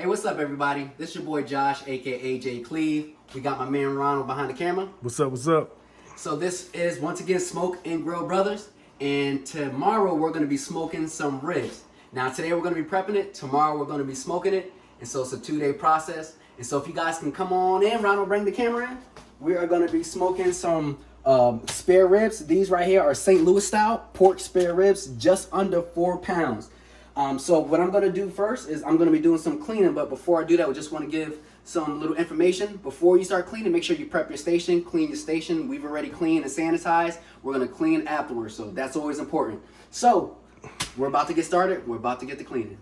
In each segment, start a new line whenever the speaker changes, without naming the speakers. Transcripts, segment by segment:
Hey, what's up, everybody? This is your boy Josh, aka J-Cleve. We got my man Ronald behind the camera.
What's up? What's up?
So this is once again Smoke and Grill Brothers, and tomorrow we're going to be smoking some ribs. Now today we're going to be prepping it. Tomorrow we're going to be smoking it, and so it's a 2-day process. And so if you guys can come on in, Ronald, bring the camera in. We are going to be smoking some spare ribs. These right here are St. Louis style pork spare ribs, just under 4 pounds. So what I'm going to do first is I'm going to be doing some cleaning, but before I do that, we just want to give some little information. Before you start cleaning, make sure you prep your station, clean your station. We've already cleaned and sanitized. We're going to clean afterwards, so that's always important. So we're about to get started. We're about to get the cleaning.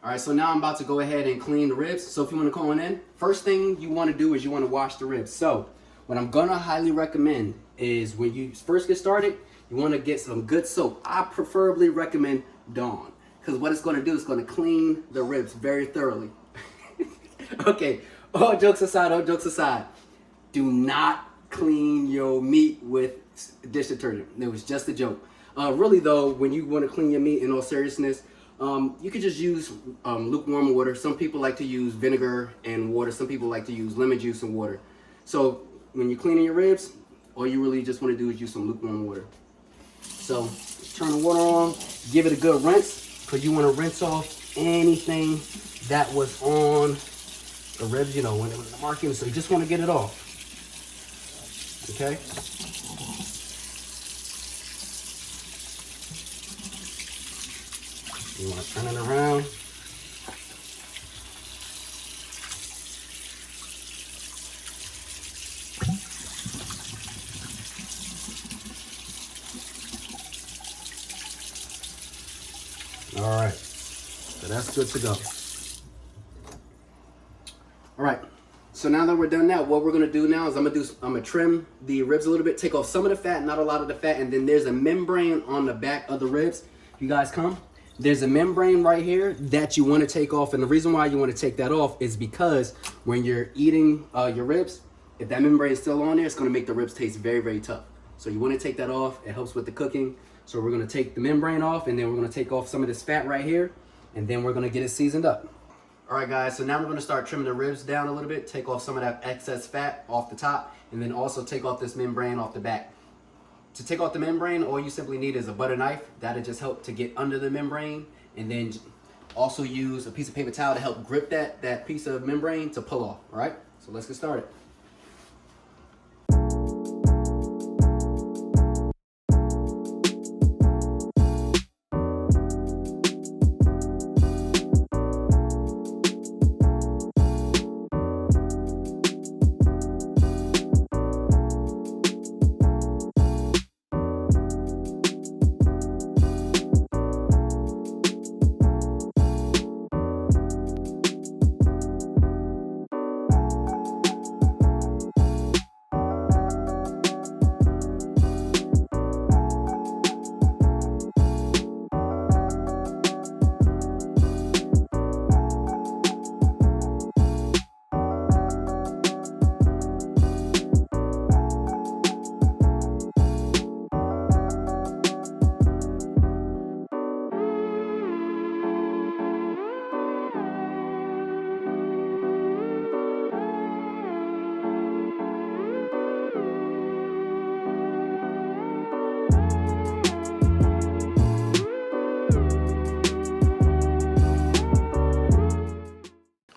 All right, so now I'm about to go ahead and clean the ribs. So if you want to call in, first thing you want to do is you want to wash the ribs. So what I'm going to highly recommend is when you first get started, you want to get some good soap. I preferably recommend Dawn, because what it's going to do is going to clean the ribs very thoroughly. Okay, all jokes aside, do not clean your meat with dish detergent. It was just a joke. Really though, when you want to clean your meat, in all seriousness, you could just use lukewarm water. Some people like to use vinegar and water. Some people like to use lemon juice and water. So when you're cleaning your ribs, all you really just want to do is use some lukewarm water. So turn the water on, give it a good rinse, because you want to rinse off anything that was on the ribs, you know, when it was the marking. So you just want to get it off. Okay? You want to turn it around. All right, so that's good to go. All right, so now that we're done that, what we're gonna do now is I'm gonna trim the ribs a little bit, take off some of the fat, not a lot of the fat, and then there's a membrane on the back of the ribs. You guys come. There's a membrane right here that you want to take off, and the reason why you want to take that off is because when you're eating your ribs, if that membrane is still on there, it's gonna make the ribs taste very, very tough. So you want to take that off. It helps with the cooking. So we're gonna take the membrane off, and then we're gonna take off some of this fat right here, and then we're gonna get it seasoned up. All right, guys, so now we're gonna start trimming the ribs down a little bit, take off some of that excess fat off the top, and then also take off this membrane off the back. To take off the membrane, all you simply need is a butter knife. That'll just help to get under the membrane, and then also use a piece of paper towel to help grip that piece of membrane to pull off, all right? So let's get started.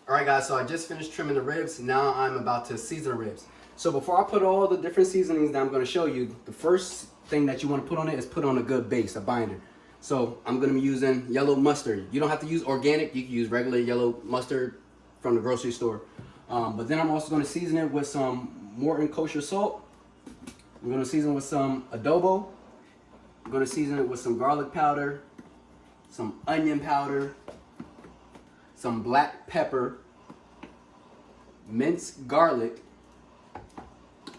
All right, guys, so I just finished trimming the ribs. Now I'm about to season the ribs. So before I put all the different seasonings that I'm going to show you, the first thing that you want to put on it is put on a good base, a binder. So I'm going to be using yellow mustard. You don't have to use organic. You can use regular yellow mustard from the grocery store. But then I'm also going to season it with some Morton kosher salt. I'm going to season it with some adobo. I'm going to season it with some garlic powder, some onion powder, some black pepper, minced garlic,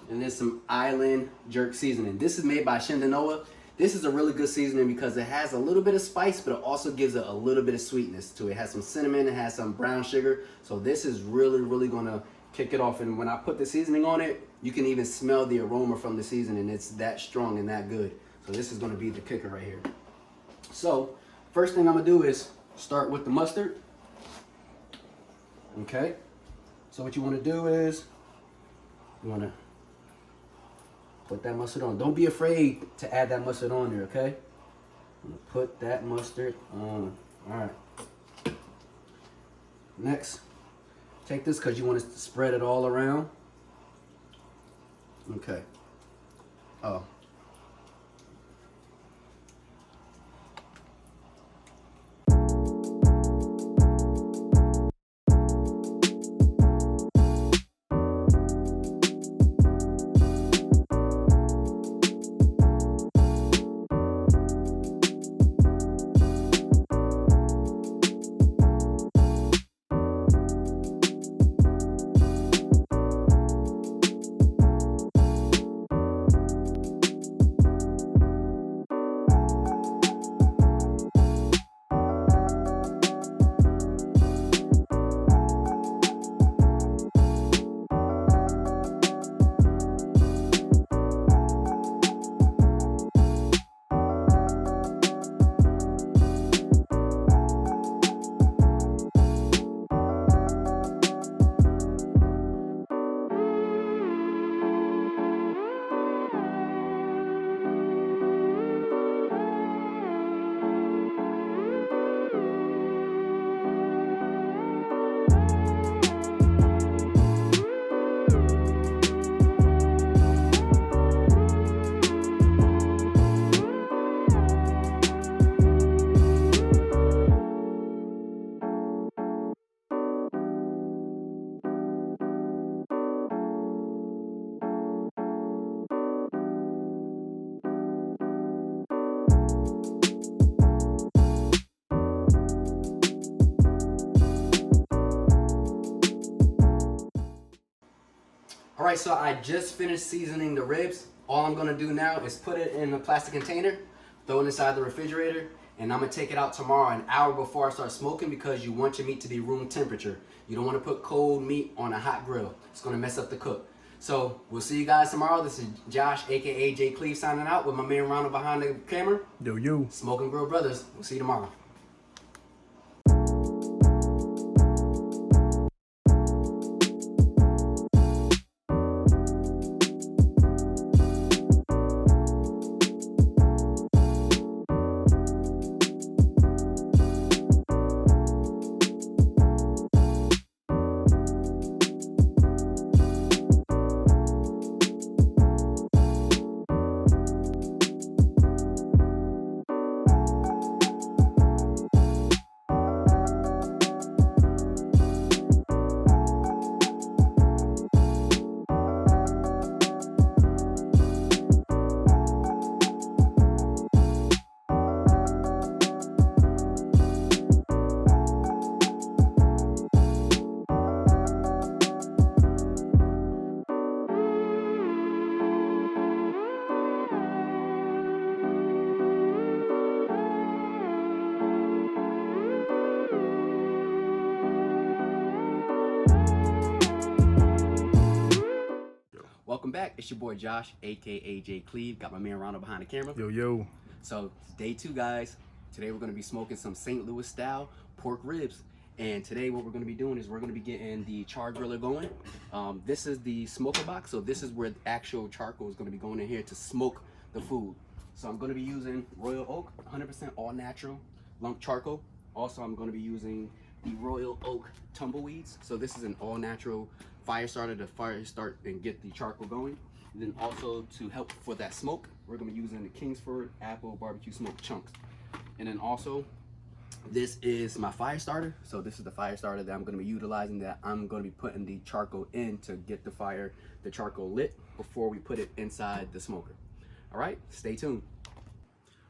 and then some island jerk seasoning. This is made by Shenandoah. This is a really good seasoning because it has a little bit of spice, but it also gives it a little bit of sweetness to it. It has some cinnamon, it has some brown sugar. So this is really, really gonna kick it off. And when I put the seasoning on it, you can even smell the aroma from the seasoning. It's that strong and that good. So this is gonna be the kicker right here. So first thing I'm gonna do is start with the mustard. Okay? So what you want to do is, you want to put that mustard on. Don't be afraid to add that mustard on there, okay? I'm gonna put that mustard on. Alright. Next, take this because you want to spread it all around. Okay. Oh. All right, so I just finished seasoning the ribs. All I'm gonna do now is put it in a plastic container, throw it inside the refrigerator, and I'm gonna take it out tomorrow an hour before I start smoking because you want your meat to be room temperature. You don't wanna put cold meat on a hot grill. It's gonna mess up the cook. So we'll see you guys tomorrow. This is Josh, AKA J-Cleve, signing out with my man Ronald behind the camera.
Yo.
Smoke and Grill Brothers. We'll see you tomorrow. Welcome back. It's your boy Josh, aka J-Cleve. Got my man Ronald behind the camera.
Yo.
So it's day 2, guys. Today we're gonna be smoking some St. Louis style pork ribs. And today what we're gonna be doing is we're gonna be getting the char griller going. This is the smoker box, so this is where the actual charcoal is gonna be going in here to smoke the food. So I'm gonna be using Royal Oak, 100% all natural lump charcoal. Also, I'm gonna be using the Royal Oak tumbleweeds. So this is an all natural fire starter to fire start and get the charcoal going. And then also to help for that smoke, we're gonna be using the Kingsford Apple Barbecue Smoke Chunks. And then also, this is my fire starter. So this is the fire starter that I'm gonna be utilizing, that I'm gonna be putting the charcoal in to get the charcoal lit before we put it inside the smoker. All right, stay tuned.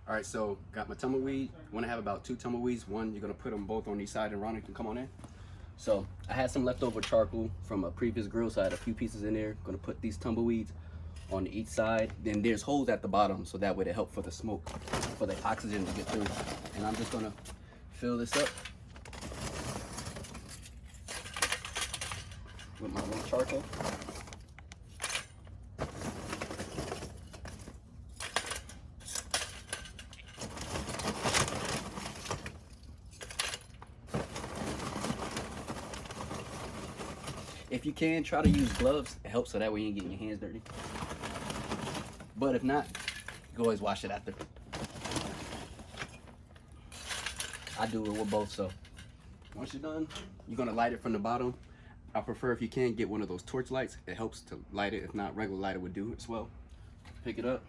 All right, so got my tumbleweed. Want to have about 2 tumbleweeds. One, you're gonna put them both on each side, and Ronald can come on in. So I had some leftover charcoal from a previous grill, so I had a few pieces in there. Gonna put these tumbleweeds on each side. Then there's holes at the bottom, so that way they help for the smoke, for the oxygen to get through. And I'm just gonna fill this up with my little charcoal. If you can, try to use gloves. It helps so that way you ain't getting your hands dirty. But if not, you can always wash it after. I do it with both, so once you're done, you're gonna light it from the bottom. I prefer, if you can, get one of those torch lights. It helps to light it. If not, regular lighter would do as well. Pick it up.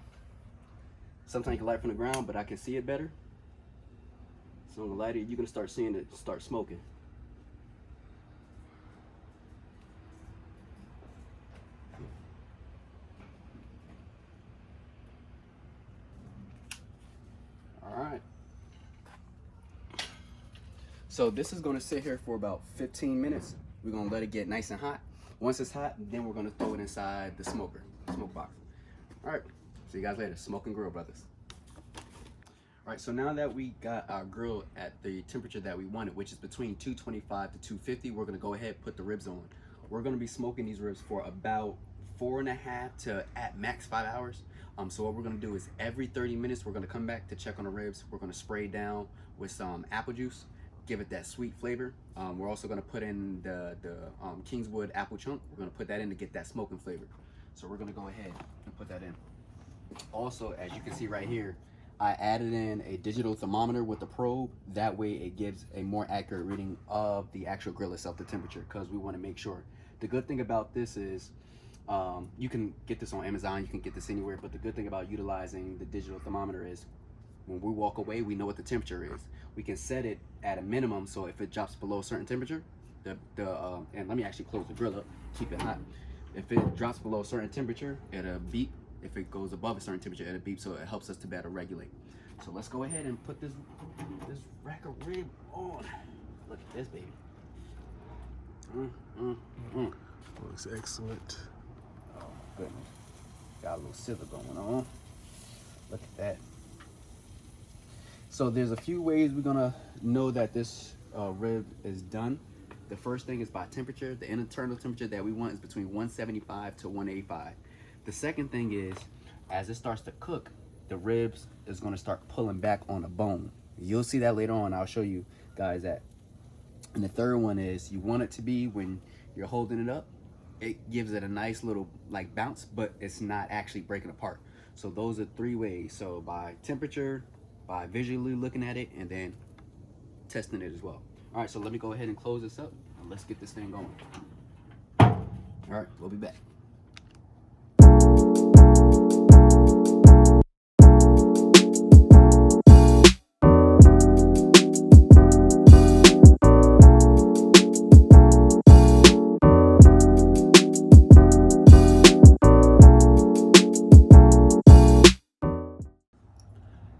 Sometimes you can light from the ground, but I can see it better. So on the lighter, you're gonna start seeing it start smoking. All right. So this is gonna sit here for about 15 minutes. We're gonna let it get nice and hot. Once it's hot, then we're gonna throw it inside the smoke box. All right, see you guys later. Smoke and grill, brothers. All right, so now that we got our grill at the temperature that we wanted, which is between 225 to 250, we're gonna go ahead and put the ribs on. We're gonna be smoking these ribs for about 4.5 to at max 5 hours. So what we're gonna do is every 30 minutes, we're gonna come back to check on the ribs. We're gonna spray down with some apple juice, give it that sweet flavor. We're also gonna put in the Kingswood apple chunk. We're gonna put that in to get that smoking flavor. So we're gonna go ahead and put that in. Also, as you can see right here, I added in a digital thermometer with the probe. That way it gives a more accurate reading of the actual grill itself, the temperature, because we wanna make sure. The good thing about this is, you can get this on Amazon, you can get this anywhere, but the good thing about utilizing the digital thermometer is when we walk away, we know what the temperature is. We can set it at a minimum, so if it drops below a certain temperature, and let me actually close the grill up, keep it hot. If it drops below a certain temperature, it'll beep. If it goes above a certain temperature, it'll beep, so it helps us to better regulate. So let's go ahead and put this rack of rib on. Look at this, baby.
Looks excellent.
Oh my goodness. Got a little sizzle going on. Look at that. So there's a few ways we're gonna know that this rib is done. The first thing is by temperature. The internal temperature that we want is between 175 to 185. The second thing is, as it starts to cook, the ribs is gonna start pulling back on the bone. You'll see that later on. I'll show you guys that. And the third one is, you want it to be, when you're holding it up, it gives it a nice little like bounce, but it's not actually breaking apart. So those are 3 ways. So by temperature, by visually looking at it, and then testing it as well. All right, so let me go ahead and close this up and let's get this thing going. All right, we'll be back.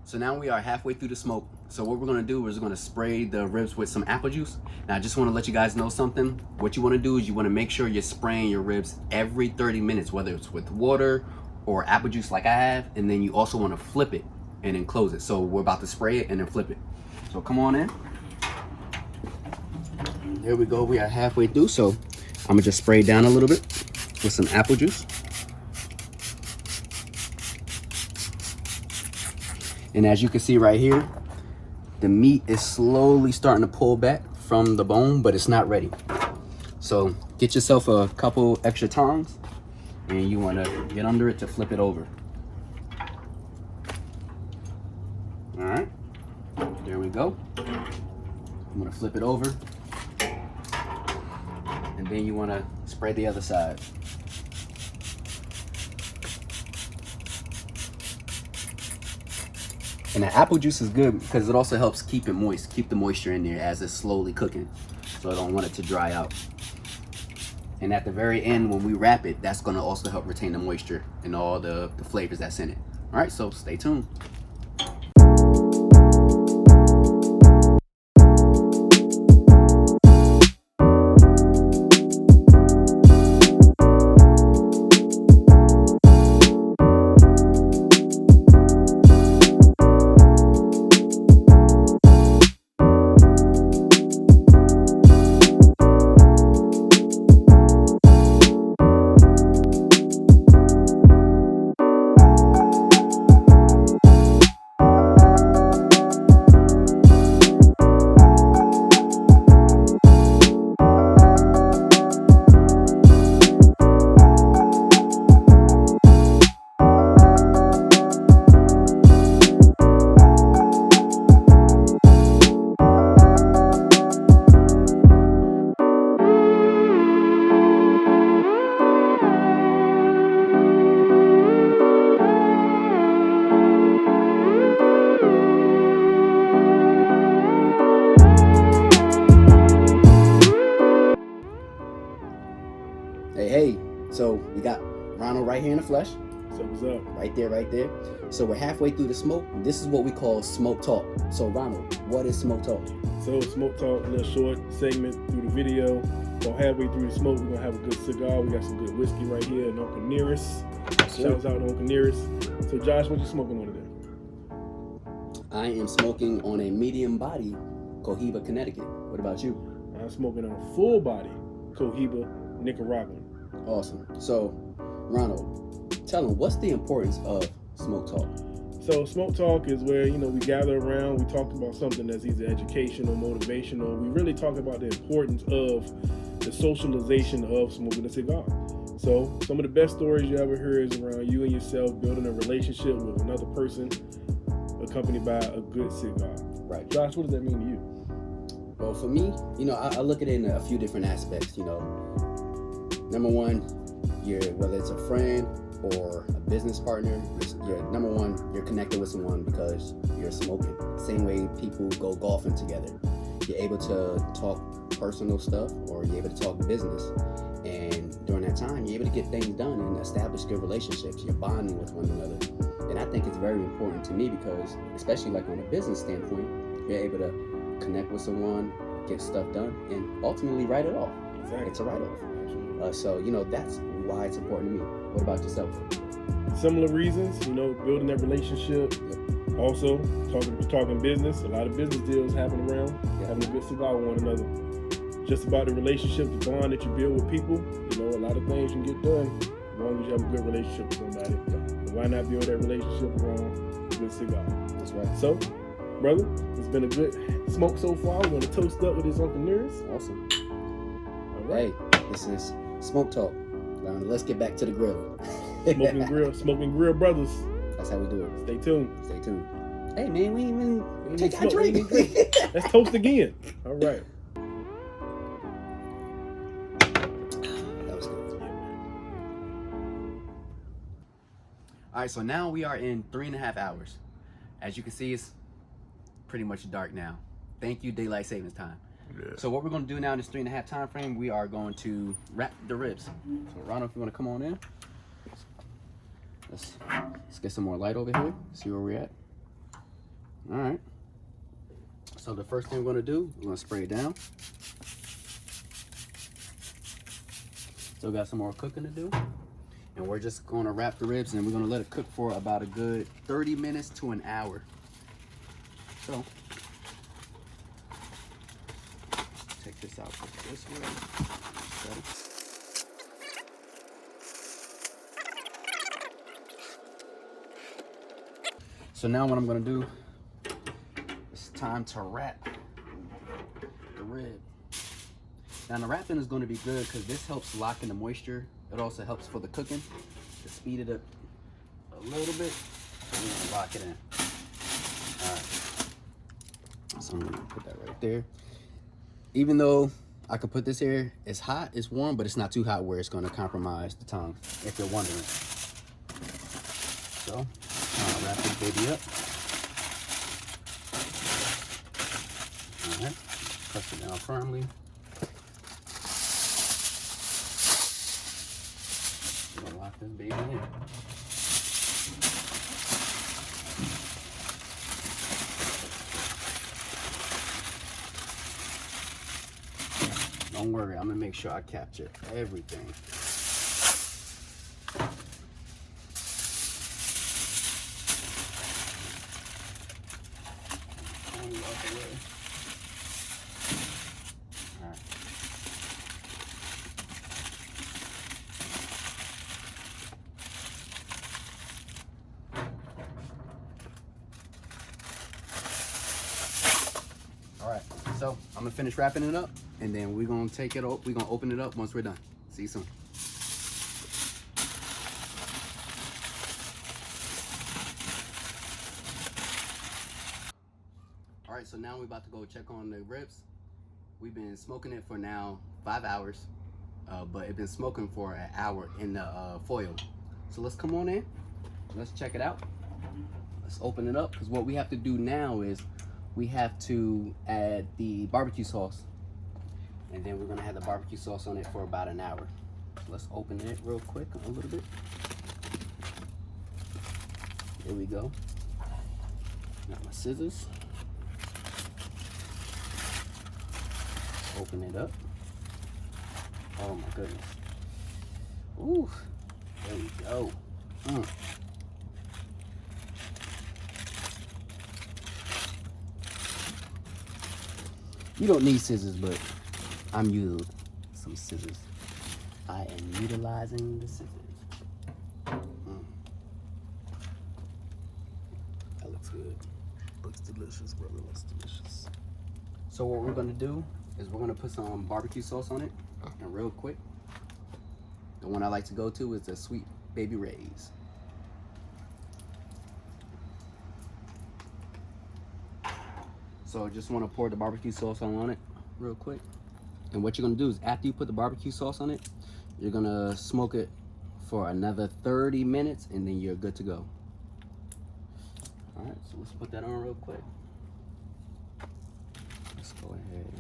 So now we are halfway through the smoke. So what we're gonna do is we're gonna spray the ribs with some apple juice. Now I just wanna let you guys know something. What you wanna do is you wanna make sure you're spraying your ribs every 30 minutes, whether it's with water or apple juice like I have, and then you also wanna flip it and then close it. So we're about to spray it and then flip it. So come on in. There we go, we are halfway through. So I'm gonna just spray down a little bit with some apple juice. And as you can see right here, the meat is slowly starting to pull back from the bone, but it's not ready. So get yourself a couple extra tongs and you want to get under it to flip it over. All right, there we go. I'm gonna flip it over. And then you want to spray the other side. And the apple juice is good because it also helps keep it moist, keep the moisture in there as it's slowly cooking. So I don't want it to dry out. And at the very end, when we wrap it, that's gonna also help retain the moisture and all the flavors that's in it. All right, so stay tuned. Hey. So we got Ronald right here in the flesh.
So what's up?
Right there. So we're halfway through the smoke. This is what we call smoke talk. So Ronald, what is smoke talk?
So smoke talk, a little short segment through the video. So halfway through the smoke, we're gonna have a good cigar. We got some good whiskey right here, and Uncle Nearest. Shouts out to Uncle Nearest. So Josh, what you smoking on today?
I am smoking on a medium body Cohiba, Connecticut. What about you?
I'm smoking on a full body Cohiba, Nicaraguan.
Awesome. So Ronald, tell them, what's the importance of smoke talk?
So smoke talk is where, we gather around, we talk about something that's either educational, motivational. We really talk about the importance of the socialization of smoking a cigar. So some of the best stories you ever heard is around you and yourself building a relationship with another person accompanied by a good cigar.
Right.
Josh, what does that mean to you?
Well, for me, I look at it in a few different aspects. Number one, whether it's a friend or a business partner, number one, you're connected with someone because you're smoking. Same way people go golfing together. You're able to talk personal stuff or you're able to talk business. And during that time, you're able to get things done and establish good relationships. You're bonding with one another. And I think it's very important to me because, especially like on a business standpoint, you're able to connect with someone, get stuff done, and ultimately write it off.
Exactly.
It's a write-off. So, that's why it's important to me. What about yourself?
Similar reasons, building that relationship.
Yep.
Also, talking business. A lot of business deals happen around having a good cigar with one another. Just about the relationship, the bond that you build with people. A lot of things can get done as long as you have a good relationship with somebody. And why not build that relationship around a good cigar?
That's right.
So, brother, it's been a good smoke so far. We're going to toast up with his Uncle Nearest.
Awesome.
All right.
Hey, this is Smoke Talk. Now, let's get back to the grill.
Smoking grill brothers.
That's how we do it.
Stay tuned.
Stay tuned. Hey, man, we ain't even take our
smoke,
drink.
Let's toast again. All right.
That was good. All right, so now we are in 3.5 hours. As you can see, it's pretty much dark now. Thank you, daylight savings time.
Yeah.
So what we're going to do now in this 3.5 time frame, we are going to wrap the ribs. So Ronald, if you want to come on in, let's get some more light over here. See where we're at. All right. So the first thing we're going to do, we're going to spray it down. Still got some more cooking to do, and we're just going to wrap the ribs, and we're going to let it cook for about a good 30 minutes to an hour. So. Take this out this way. So now what I'm gonna do, it's time to wrap the rib. Now the wrapping is gonna be good because this helps lock in the moisture. It also helps for the cooking to speed it up a little bit and lock it in. All right. So I'm gonna put that right there. Even though I could put this here, it's hot, it's warm, but it's not too hot where it's going to compromise the tongue, if you're wondering. So, I'll wrap this baby up. All right, press it down firmly. I'm going to lock this baby in. Don't worry, I'm gonna make sure I capture everything. All right. All right, so I'm gonna finish wrapping it up. And then we're gonna take it up. We're gonna open it up once we're done. See you soon. All right, so now we're about to go check on the ribs. We've been smoking it for now 5 hours, but it's been smoking for an hour in the foil. So let's come on in. Let's check it out. Let's open it up because what we have to do now is we have to add the barbecue sauce. And then we're gonna have the barbecue sauce on it for about an hour. Let's open it real quick a little bit. There we go. Got my scissors. Open it up. Oh my goodness. Ooh, there we go. You don't need scissors, but I'm using some scissors. I am utilizing the scissors. That looks good.
Looks delicious, brother. Looks delicious.
So what we're gonna do is we're gonna put some barbecue sauce on it, and real quick. The one I like to go to is the Sweet Baby Ray's. So just want to pour the barbecue sauce on it real quick. And what you're gonna do is after you put the barbecue sauce on it, you're gonna smoke it for another 30 minutes and then you're good to go. All right, so let's put that on real quick. Let's go ahead.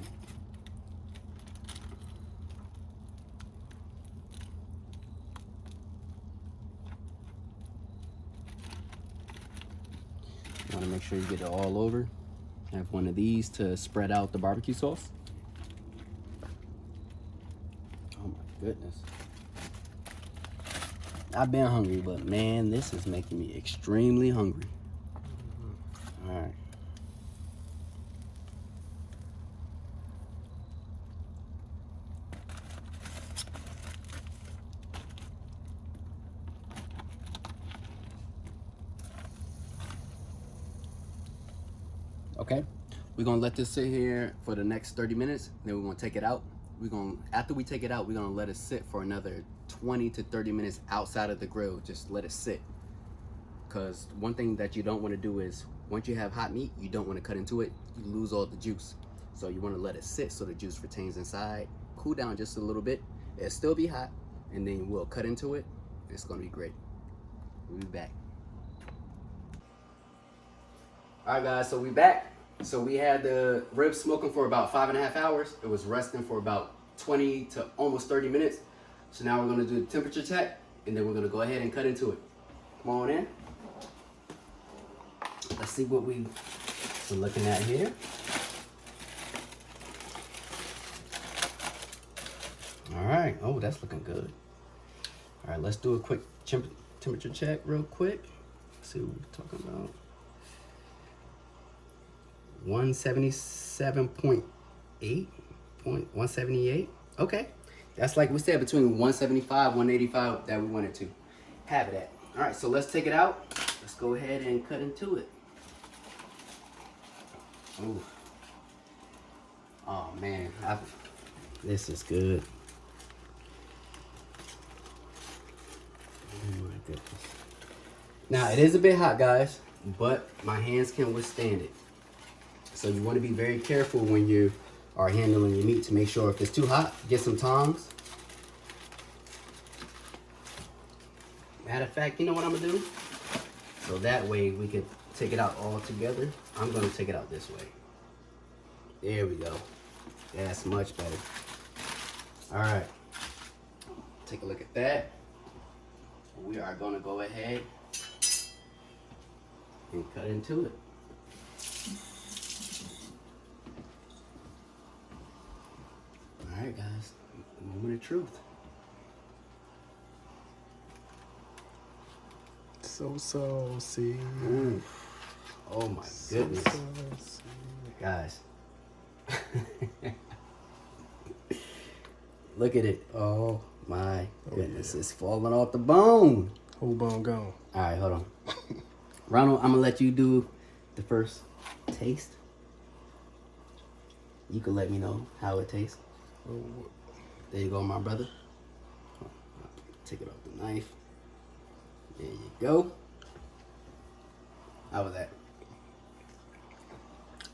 You wanna make sure you get it all over. Have one of these to spread out the barbecue sauce. Oh my goodness. I've been hungry, but man, this is making me extremely hungry. All right. Okay, we're gonna let this sit here for the next 30 minutes. Then we're gonna take it out. After we take it out, we're gonna let it sit for another 20 to 30 minutes outside of the grill. Just let it sit. Cause one thing that you don't wanna do is, once you have hot meat, you don't wanna cut into it. You lose all the juice. So you wanna let it sit so the juice retains inside. Cool down just a little bit. It'll still be hot, and then we'll cut into it. It's gonna be great. We'll be back. All right, guys, so we back. So we had the ribs smoking for about 5.5 hours. It was resting for about 20 to almost 30 minutes. So now we're gonna do the temperature check, and then we're gonna go ahead and cut into it. Come on in. Let's see what we're looking at here. All right, oh, that's looking good. All right, let's do a quick temperature check real quick. Let's see what we're talking about. 177.8, 178. Okay, that's like we said, between 175, 185 that we wanted to have it at. All right, so let's take it out. Let's go ahead and cut into it. Ooh. Oh man, this is good. Oh my goodness. Now it is a bit hot, guys, but my hands can withstand it. So you want to be very careful when you are handling your meat to make sure if it's too hot, get some tongs. Matter of fact, you know what I'm gonna do? So that way we can take it out all together. I'm gonna take it out this way. There we go. That's much better. All right, take a look at that. We are gonna go ahead and cut into it. All right, guys, moment of truth.
So saucy.
Ooh. Oh my goodness.
Saucy.
Guys. Look at it. Oh my goodness.
Yeah.
It's falling off the bone.
Whole bone gone.
All right, hold on. Ronald, I'm gonna let you do the first taste. You can let me know how it tastes.
Oh,
There you go, my brother. Take it off the knife. There you go. How was that?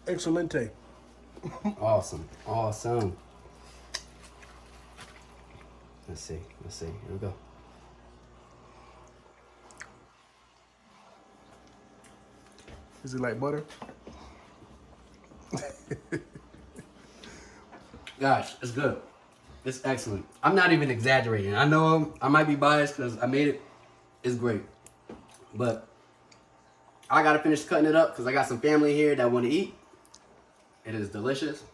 excelente.
Awesome. Awesome. Let's see. Here we go.
Is it like butter?
Gosh, it's good. It's excellent. I'm not even exaggerating. I know I might be biased because I made it. It's great. But I got to finish cutting it up because I got some family here that want to eat. It is delicious.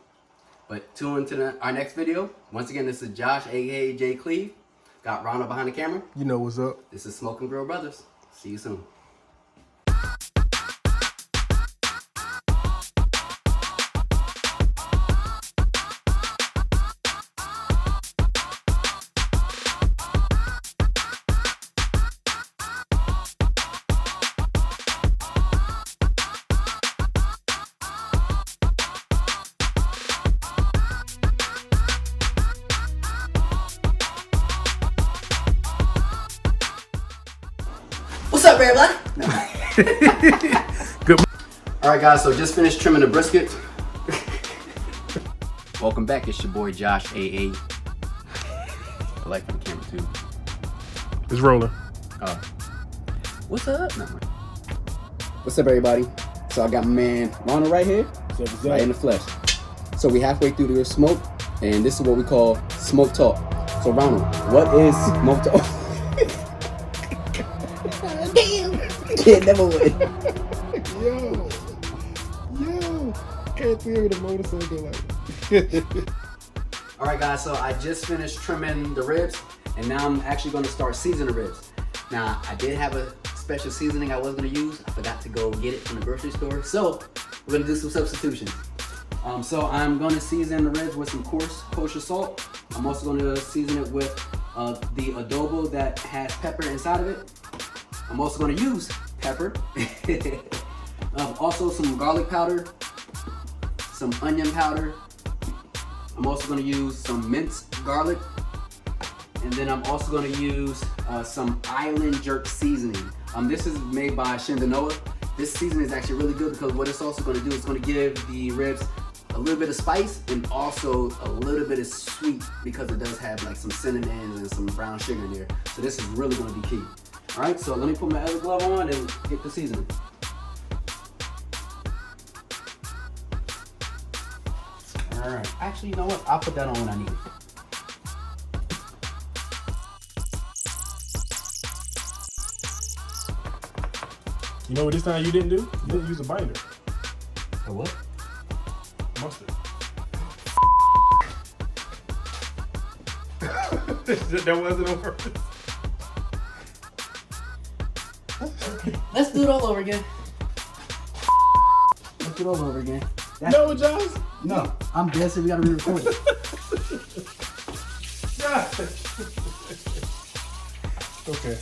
But tune into our next video. Once again, this is Josh, aka J-Cleve. Got Ronald behind the camera.
You know what's up.
This is Smoke and Grill Brothers. See you soon. What's up, everybody?
Good.
All right, guys. So just finished trimming the brisket. Welcome back. It's your boy Josh, AA. I like the camera too.
It's rolling.
What's up? No. What's up, everybody? So I got my man Ronald right here,
What's
right in the flesh. So we halfway through the smoke, and this is what we call smoke talk. So Ronald, what is smoke talk? Damn, kid never would.
Yo, can't see him with a motorcycle like.
All right, guys. So I just finished trimming the ribs, and now I'm actually going to start seasoning the ribs. Now I did have a special seasoning I was going to use. I forgot to go get it from the grocery store, so we're going to do some substitutions. So I'm going to season the ribs with some coarse kosher salt. I'm also going to season it with the adobo that has pepper inside of it. I'm also going to use pepper. Also some garlic powder, some onion powder. I'm also going to use some minced garlic. And then I'm also going to use some Island Jerk seasoning. This is made by Shindanoa. This seasoning is actually really good because what it's also going to do is going to give the ribs a little bit of spice and also a little bit of sweet because it does have like some cinnamon and some brown sugar in there. So this is really going to be key. All right, so let me put my other glove on and get the seasoning. All right, actually, you know what? I'll put that on when I need it.
You know what this time you didn't do? You didn't use a binder.
A what?
Mustard. That wasn't on purpose.
Let's do it all over again. Let's do it all over again.
No, Josh.
No, I'm dead, so we gotta re-record it.
Josh. Okay.